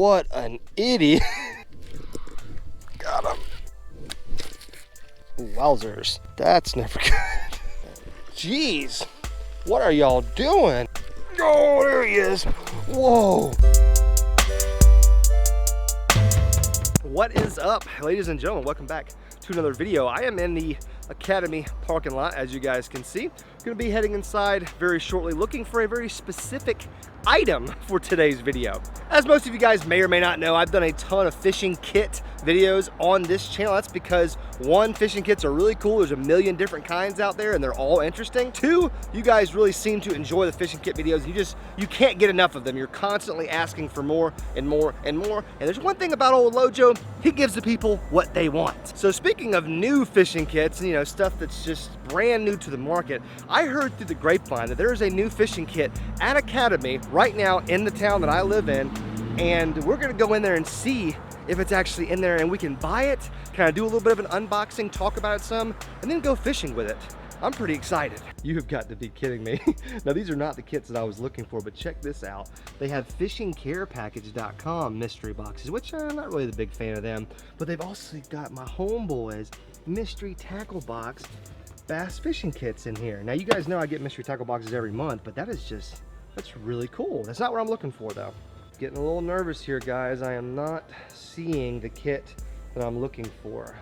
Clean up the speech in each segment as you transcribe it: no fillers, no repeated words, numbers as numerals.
What an idiot. Got him. Wowzers. That's never good. Jeez. What are y'all doing? Oh, there he is. Whoa. What is up, ladies and gentlemen? Welcome back to another video. I am in the Academy parking lot, as you guys can see. Gonna be heading inside very shortly, looking for a very specific item for today's video. As most of you guys may or may not know, I've done a ton of fishing kit videos on this channel. That's because one, fishing kits are really cool. There's a million different kinds out there and they're all interesting. Two, you guys really seem to enjoy the fishing kit videos. You can't get enough of them. You're constantly asking for more and more and more. And there's one thing about old Lojo, he gives the people what they want. So speaking of new fishing kits, you know, stuff that's just brand new to the market, I heard through the grapevine that there is a new fishing kit at Academy right now in the town that I live in, and we're gonna go in there and see if it's actually in there and we can buy it, kind of do a little bit of an unboxing, talk about it some, and then go fishing with it. I'm pretty excited. You've got to be kidding me. Now, these are not the kits that I was looking for, but check this out. They have fishingcarepackage.com mystery boxes, which I'm not really the big fan of them, but they've also got my homeboys mystery tackle box bass fishing kits in here. Now, you guys know I get mystery tackle boxes every month, but that's really cool. That's not what I'm looking for though. Getting a little nervous here, guys. I am not seeing the kit that I'm looking for.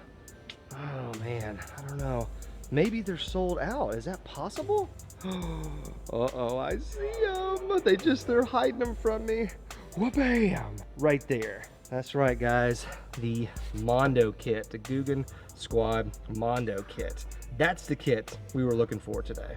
Oh man, I don't know. Maybe they're sold out. Is that possible? Uh-oh, I see them. They're hiding them from me. Wha-bam! Right there. That's right, guys. The Mondo kit, the Googan Squad Mondo kit. That's the kit we were looking for today.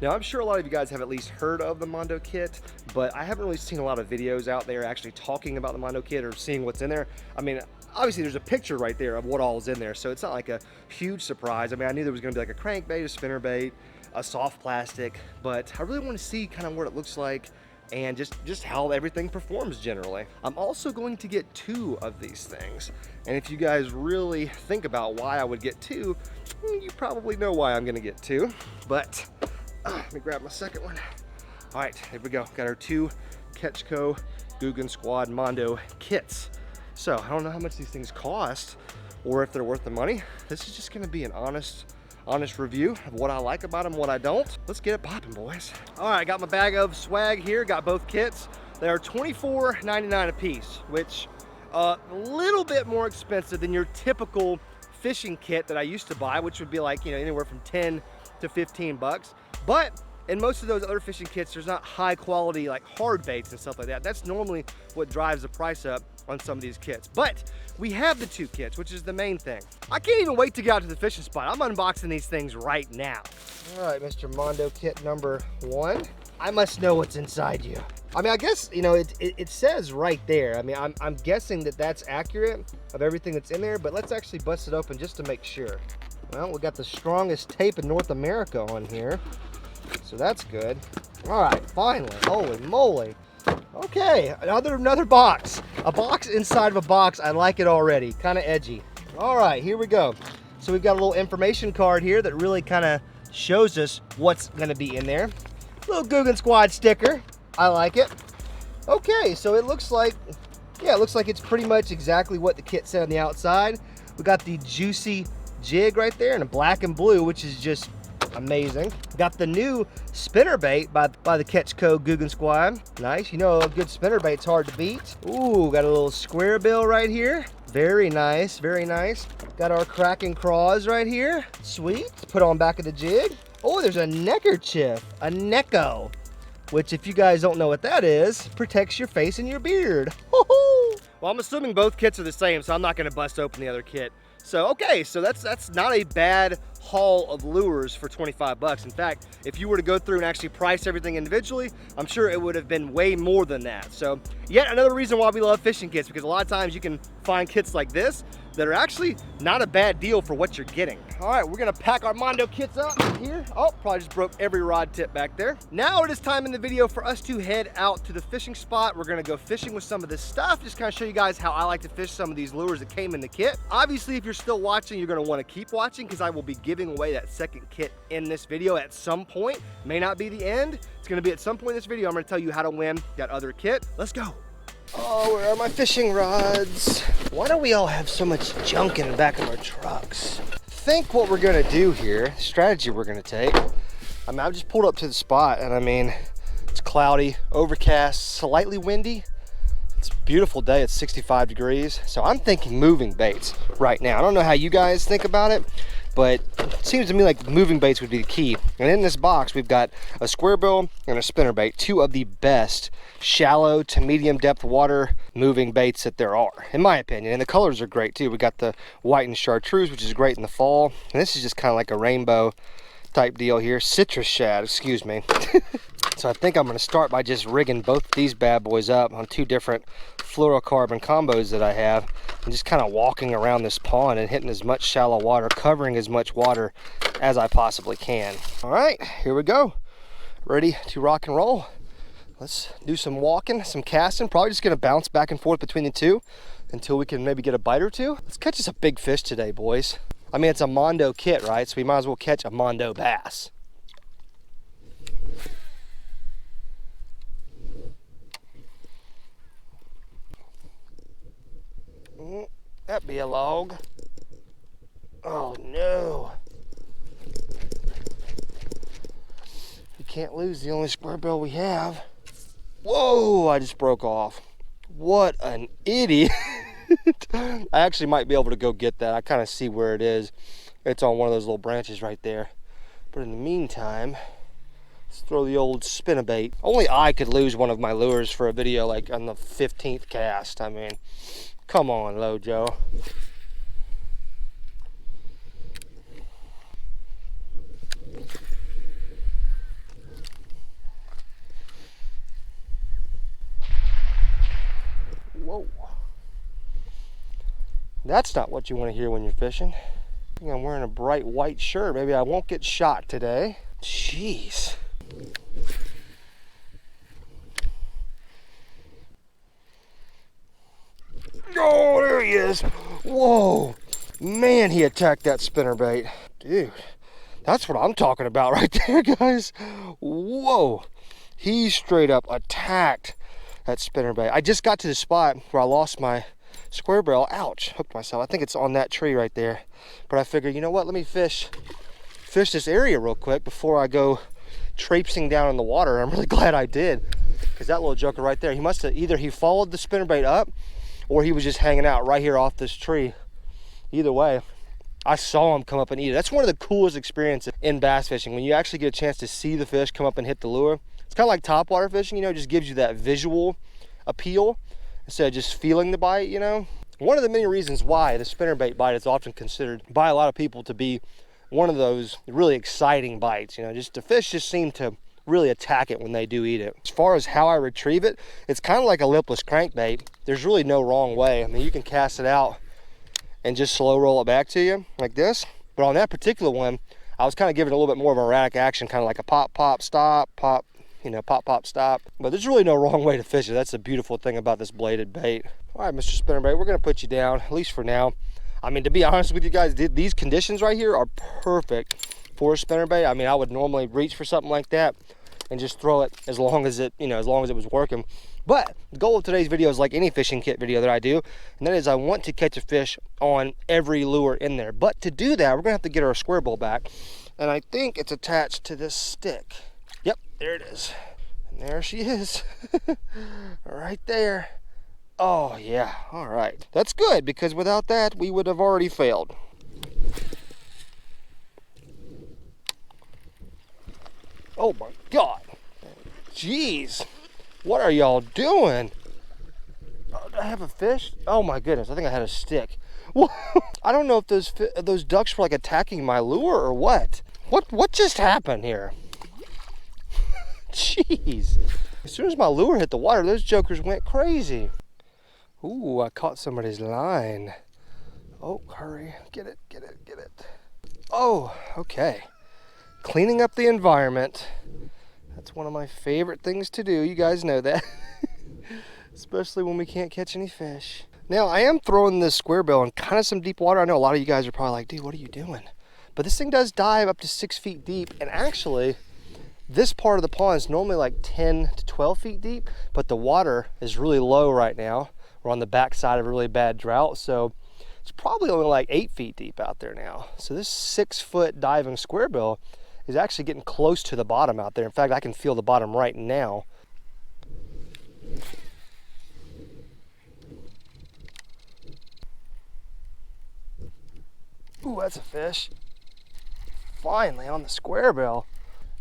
Now, I'm sure a lot of you guys have at least heard of the Mondo kit, but I haven't really seen a lot of videos out there actually talking about the Mondo kit or seeing what's in there. I mean, obviously there's a picture right there of what all is in there, so it's not like a huge surprise. I mean, I knew there was gonna be like a crankbait, a spinnerbait, a soft plastic, but I really want to see kind of what it looks like and just how everything performs generally. I'm also going to get 2 of these things, and if you guys really think about why I would get 2, you probably know why I'm gonna get 2, but let me grab my second one. All right, here we go. Got our 2 Ketchco Googan Squad Mondo kits. So I don't know how much these things cost or if they're worth the money. This is just gonna be an honest review of what I like about them, what I don't. Let's get it popping, boys. All right, I got my bag of swag here, got both kits. They are $24.99 a piece, which a little bit more expensive than your typical fishing kit that I used to buy, which would be like, you know, anywhere from 10 to 15 bucks. But in most of those other fishing kits, there's not high quality like hard baits and stuff like that. That's normally what drives the price up on some of these kits. But we have the 2 kits, which is the main thing. I can't even wait to get out to the fishing spot. I'm unboxing these things right now. All right, Mr. Mondo kit number 1. I must know what's inside you. I mean, I guess, you know, it says right there. I mean, I'm guessing that that's accurate of everything that's in there, but let's actually bust it open just to make sure. Well, we got the strongest tape in North America on here, so that's good. All right, finally, holy moly. Okay, another box. A box inside of a box. I like it already, kind of edgy. All right, here we go. So we've got a little information card here that really kind of shows us what's gonna be in there. Little Googan Squad sticker, I like it. Okay, so it looks like, yeah, it looks like it's pretty much exactly what the kit said on the outside. We got the juicy jig right there in a black and blue, which is just amazing. Got the new spinnerbait by the Ketchco Googan Squad. Nice, you know, a good spinnerbait's hard to beat. Ooh, got a little square bill right here. Very nice, very nice. Got our cracking craws right here. Sweet, let's put on back of the jig. Oh, there's a neckerchief, a necko, which if you guys don't know what that is, protects your face and your beard. Well, I'm assuming both kits are the same, so I'm not gonna bust open the other kit. So, okay, so that's not a bad haul of lures for 25 bucks. In fact, if you were to go through and actually price everything individually, I'm sure it would have been way more than that. So, yet another reason why we love fishing kits, because a lot of times you can find kits like this that are actually not a bad deal for what you're getting. All right, we're gonna pack our Mondo kits up here. Oh, probably just broke every rod tip back there. Now it is time in the video for us to head out to the fishing spot. We're gonna go fishing with some of this stuff, just kind of show you guys how I like to fish some of these lures that came in the kit. Obviously, if you're still watching, you're gonna wanna keep watching because I will be giving away that second kit in this video at some point. May not be the end. It's gonna be at some point in this video. I'm gonna tell you how to win that other kit. Let's go. Oh, where are my fishing rods? Why do we all have so much junk in the back of our trucks? I think what we're gonna do here, strategy we're gonna take, I mean, I've just pulled up to the spot and I mean, it's cloudy, overcast, slightly windy. It's a beautiful day, it's 65 degrees. So I'm thinking moving baits right now. I don't know how you guys think about it, but it seems to me like moving baits would be the key. And in this box, we've got a square bill and a spinnerbait, two of the best shallow to medium depth water moving baits that there are, in my opinion. And the colors are great too. We got the white and chartreuse, which is great in the fall. And this is just kind of like a rainbow type deal here. Citrus shad, excuse me. So I think I'm gonna start by just rigging both these bad boys up on two different fluorocarbon combos that I have, and just kind of walking around this pond and hitting as much shallow water, covering as much water as I possibly can. All right, here we go. Ready to rock and roll. Let's do some walking, some casting. Probably just gonna bounce back and forth between the two until we can maybe get a bite or two. Let's catch us a big fish today, boys. I mean, it's a Mondo kit, right? So we might as well catch a Mondo bass. That'd be a log. Oh no. You can't lose the only square bill we have. Whoa, I just broke off. What an idiot. I actually might be able to go get that. I kind of see where it is. It's on one of those little branches right there. But in the meantime, let's throw the old spinnerbait. Only I could lose one of my lures for a video like on the 15th cast. I mean, come on, Lojo. Whoa. That's not what you want to hear when you're fishing. I think I'm wearing a bright white shirt. Maybe I won't get shot today. Jeez. Oh, there he is. Whoa. Man, he attacked that spinnerbait. Dude, that's what I'm talking about right there, guys. Whoa. He straight up attacked that spinnerbait. I just got to the spot where I lost my square bill. Ouch, hooked myself. I think it's on that tree right there. But I figured, you know what, let me fish this area real quick before I go traipsing down in the water. I'm really glad I did, because that little joker right there, he must have either he followed the spinnerbait up or he was just hanging out right here off this tree. Either way, I saw him come up and eat it. That's one of the coolest experiences in bass fishing, when you actually get a chance to see the fish come up and hit the lure. It's kind of like topwater fishing, you know, it just gives you that visual appeal instead of just feeling the bite, you know. One of the many reasons why the spinnerbait bite is often considered by a lot of people to be one of those really exciting bites, you know, just the fish just seem to really attack it when they do eat it. As far as how I retrieve it, it's kind of like a lipless crankbait. There's really no wrong way. I mean, you can cast it out and just slow roll it back to you like this. But on that particular one, I was kind of giving it a little bit more of an erratic action, kind of like a pop, pop, stop, pop, you know, pop, pop, stop. But there's really no wrong way to fish it. That's the beautiful thing about this bladed bait. All right, Mr. Spinnerbait, we're gonna put you down, at least for now. I mean, to be honest with you guys, these conditions right here are perfect for a spinnerbait. I mean, I would normally reach for something like that and just throw it as long as it, you know, as long as it was working. But the goal of today's video is like any fishing kit video that I do, and that is I want to catch a fish on every lure in there. But to do that, we're gonna have to get our square bill back, and I think it's attached to this stick. Yep, there it is. And there she is. Right there. Oh yeah, all right. That's good, because without that, we would have already failed. Oh my God. Jeez. What are y'all doing? Oh, did I have a fish? Oh my goodness, I think I had a stick. I don't know if those ducks were like attacking my lure or what. What just happened here? Jeez. As soon as my lure hit the water, those jokers went crazy. Ooh, I caught somebody's line. Oh, hurry. Get it, get it, get it. Oh, okay. Cleaning up the environment. That's one of my favorite things to do. You guys know that. Especially when we can't catch any fish. Now, I am throwing this square bill in kind of some deep water. I know a lot of you guys are probably like, dude, what are you doing? But this thing does dive up to 6 feet deep. And actually, This part of the pond is normally like 10 to 12 feet deep, but the water is really low right now. We're on the backside of a really bad drought, so it's probably only like 8 feet deep out there now. So this 6-foot diving squarebill is actually getting close to the bottom out there. In fact, I can feel the bottom right now. Ooh, that's a fish. Finally on the squarebill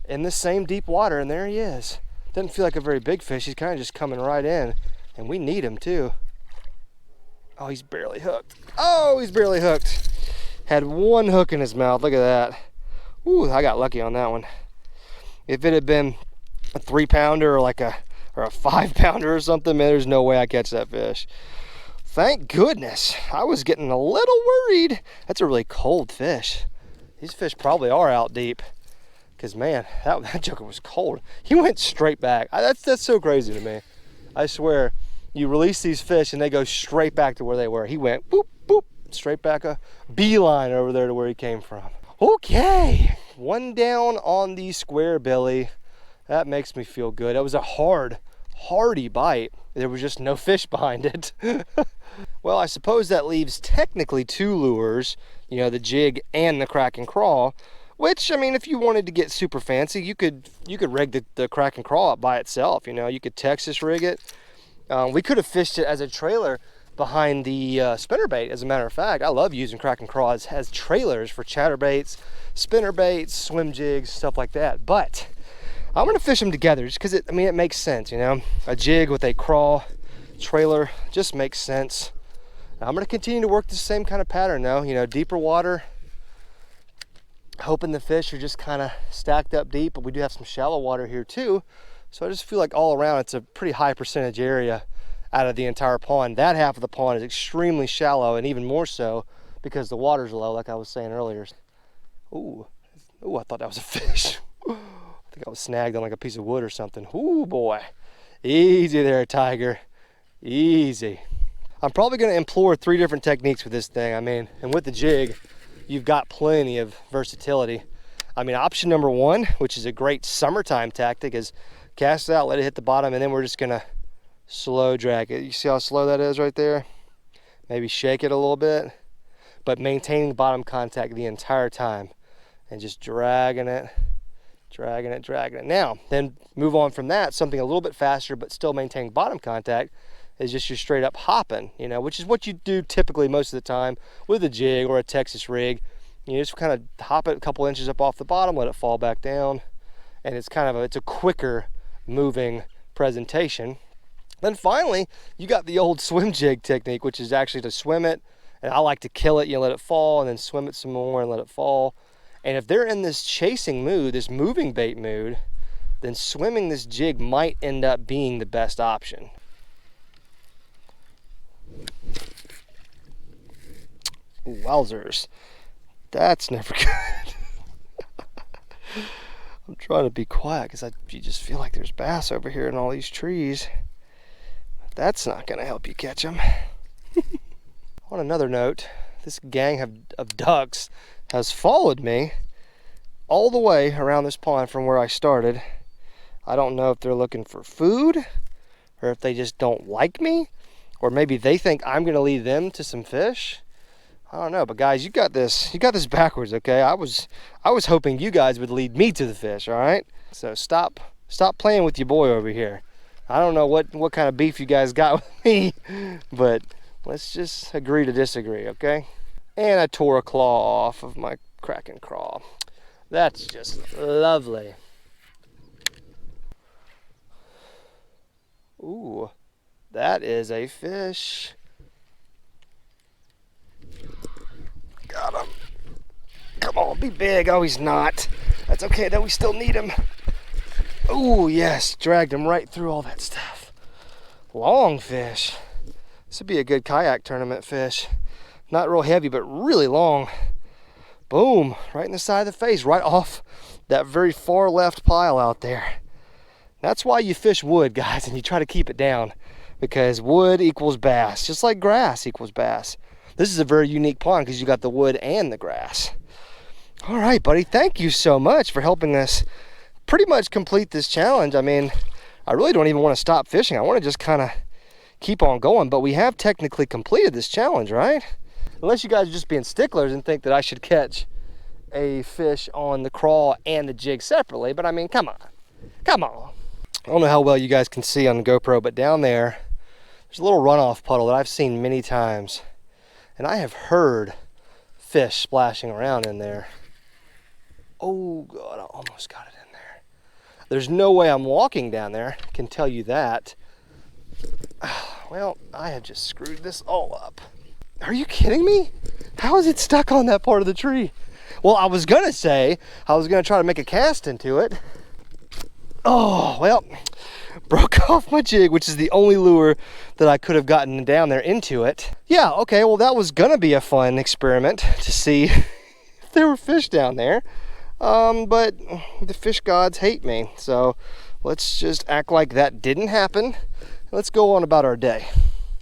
in this same deep water, and there he is. Doesn't feel like a very big fish. He's kind of just coming right in, and we need him too. Oh, he's barely hooked. Oh, he's barely hooked. Had one hook in his mouth. Look at that. Ooh, I got lucky on that one. If it had been a 3-pounder or a 5-pounder or something, man, there's no way I catch that fish. Thank goodness. I was getting a little worried. That's a really cold fish. These fish probably are out deep, because man, that joker was cold. He went straight back. That's so crazy to me. I swear, you release these fish and they go straight back to where they were. He went boop, boop, straight back, a beeline over there to where he came from. Okay, one down on the square belly. That makes me feel good. That was a hardy bite. There was just no fish behind it. Well, I suppose that leaves technically 2 lures, you know, the jig and the crack and craw, which, I mean, if you wanted to get super fancy, you could rig the crack and craw up by itself. You know, you could Texas rig it. We could have fished it as a trailer behind the spinnerbait. As a matter of fact, I love using crack and craws as trailers for chatterbaits, spinnerbaits, swim jigs, stuff like that. But I'm gonna fish them together just because it makes sense, you know. A jig with a craw trailer just makes sense. I'm gonna continue to work the same kind of pattern though, you know, deeper water, hoping the fish are just kind of stacked up deep, but we do have some shallow water here too. So I just feel like all around it's a pretty high percentage area out of the entire pond. That half of the pond is extremely shallow, and even more so because the water's low, like I was saying earlier. Ooh, I thought that was a fish. I think I was snagged on like a piece of wood or something. Ooh, boy. Easy there, tiger. Easy. I'm probably going to employ 3 different techniques with this thing. I mean, and with the jig, you've got plenty of versatility. I mean, option number 1, which is a great summertime tactic, is cast it out, let it hit the bottom, and then we're just going to slow drag it. You see how slow that is right there? Maybe shake it a little bit, but maintaining bottom contact the entire time and just dragging it. Now, then move on from that. Something a little bit faster, but still maintaining bottom contact is just your straight up hopping, you know, which is what you do typically most of the time with a jig or a Texas rig. You just kind of hop it a couple inches up off the bottom, let it fall back down. And it's kind of it's a quicker moving presentation. Then finally, you got the old swim jig technique, which is actually to swim it. And I like to kill it, you let it fall, and then swim it some more and let it fall. And if they're in this chasing mood, this moving bait mood, then swimming this jig might end up being the best option. Ooh, wowzers. That's never good. I'm trying to be quiet because you just feel like there's bass over here in all these trees. That's not going to help you catch them. On another note, this gang of ducks has followed me all the way around this pond from where I started. I don't know if they're looking for food or if they just don't like me, or maybe they think I'm going to lead them to some fish. I don't know, but guys, you got this backwards, okay? I was hoping you guys would lead me to the fish, all right? So stop playing with your boy over here. I don't know what kind of beef you guys got with me, but let's just agree to disagree, okay? And I tore a claw off of my crack and craw. That's just lovely. Ooh, that is a fish. Got him. Come on, be big. Oh, he's not. That's okay though, we still need him. Oh yes, dragged him right through all that stuff. Long fish. This would be a good kayak tournament fish. Not real heavy, but really long. Boom, right in the side of the face, right off that very far left pile out there. That's why you fish wood, guys, and you try to keep it down, because wood equals bass, just like grass equals bass. This is a very unique pond because you got the wood and the grass. All right, buddy, thank you so much for helping us pretty much complete this challenge. I mean, I really don't even want to stop fishing. I want to just kind of keep on going, but we have technically completed this challenge, right? Unless you guys are just being sticklers and think that I should catch a fish on the craw and the jig separately, but I mean, come on. Come on. I don't know how well you guys can see on the GoPro, but down there, there's a little runoff puddle that I've seen many times, and I have heard fish splashing around in there. Oh God, I almost got it in there. There's no way I'm walking down there, I can tell you that. Well, I have just screwed this all up. Are you kidding me? How is it stuck on that part of the tree? Well, I was gonna say, I was gonna try to make a cast into it. Oh, well, broke off my jig, which is the only lure that I could have gotten down there into it. Yeah, okay, well, that was gonna be a fun experiment to see if there were fish down there. But the fish gods hate me, so let's just act like that didn't happen. Let's go on about our day.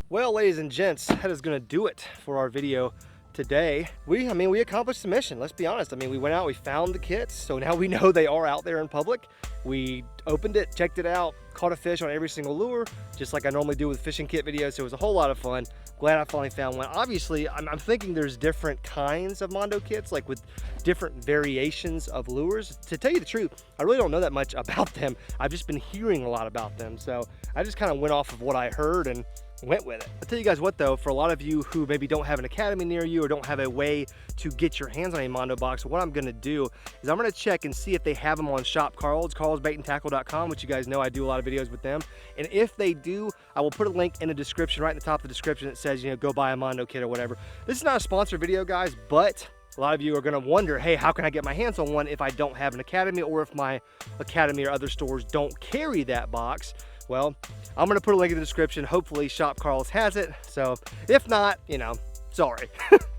Well, ladies and gents, that is gonna do it for our video today. We accomplished the mission, let's be honest. I mean, we went out, we found the kits, so now we know they are out there in public. We opened it, checked it out, caught a fish on every single lure, just like I normally do with fishing kit videos, so it was a whole lot of fun. Glad I finally found one. Obviously, I'm thinking there's different kinds of Mondo kits, like with different variations of lures. To tell you the truth, I really don't know that much about them. I've just been hearing a lot about them, so I just kind of went off of what I heard and went with it. I'll tell you guys what though, for a lot of you who maybe don't have an academy near you or don't have a way to get your hands on a Mondo box, what I'm gonna do is I'm gonna check and see if they have them on Shop Carl's, carlsbaitandtackle.com, which you guys know I do a lot of videos with them. And if they do, I will put a link in the description, right in the top of the description that says, you know, go buy a Mondo kit or whatever. This is not a sponsored video, guys, but a lot of you are gonna wonder, hey, how can I get my hands on one if I don't have an academy or if my academy or other stores don't carry that box? Well, I'm gonna put a link in the description. Hopefully Shop Carl's has it. So if not, you know, sorry.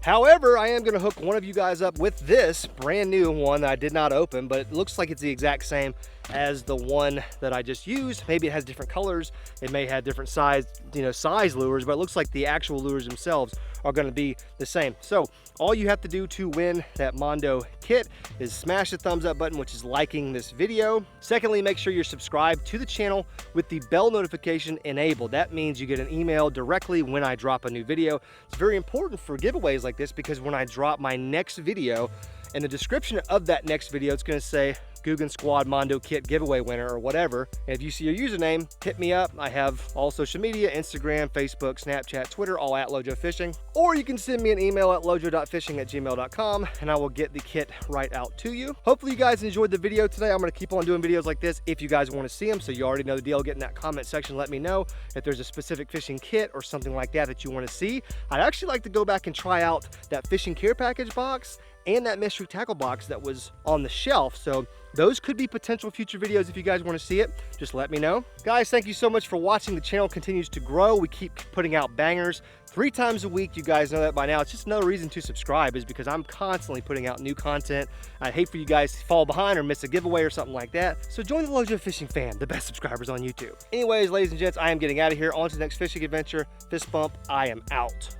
However, I am gonna hook one of you guys up with this brand new one that I did not open, but it looks like it's the exact same as the one that I just used. Maybe it has different colors. It may have different size lures, but it looks like the actual lures themselves are gonna be the same. So all you have to do to win that Mondo kit is smash the thumbs up button, which is liking this video. Secondly, make sure you're subscribed to the channel with the bell notification enabled. That means you get an email directly when I drop a new video. It's very important for giveaways like this because when I drop my next video, in the description of that next video, it's gonna say Googan Squad Mondo Kit giveaway winner or whatever. And if you see your username, hit me up. I have all social media, Instagram, Facebook, Snapchat, Twitter, all at lojo.fishing. Or you can send me an email at lojo.fishing@gmail.com and I will get the kit right out to you. Hopefully you guys enjoyed the video today. I'm gonna keep on doing videos like this if you guys wanna see them. So you already know the deal. Get in that comment section, let me know if there's a specific fishing kit or something like that you wanna see. I'd actually like to go back and try out that fishing care package box and that mystery tackle box that was on the shelf. So those could be potential future videos if you guys want to see it. Just let me know. Guys, thank you so much for watching. The channel continues to grow. We keep putting out bangers 3 times a week. You guys know that by now. It's just another reason to subscribe is because I'm constantly putting out new content. I'd hate for you guys to fall behind or miss a giveaway or something like that. So join the Lojo Fishing fam, the best subscribers on YouTube. Anyways, ladies and gents, I am getting out of here. On to the next fishing adventure. Fist bump, I am out.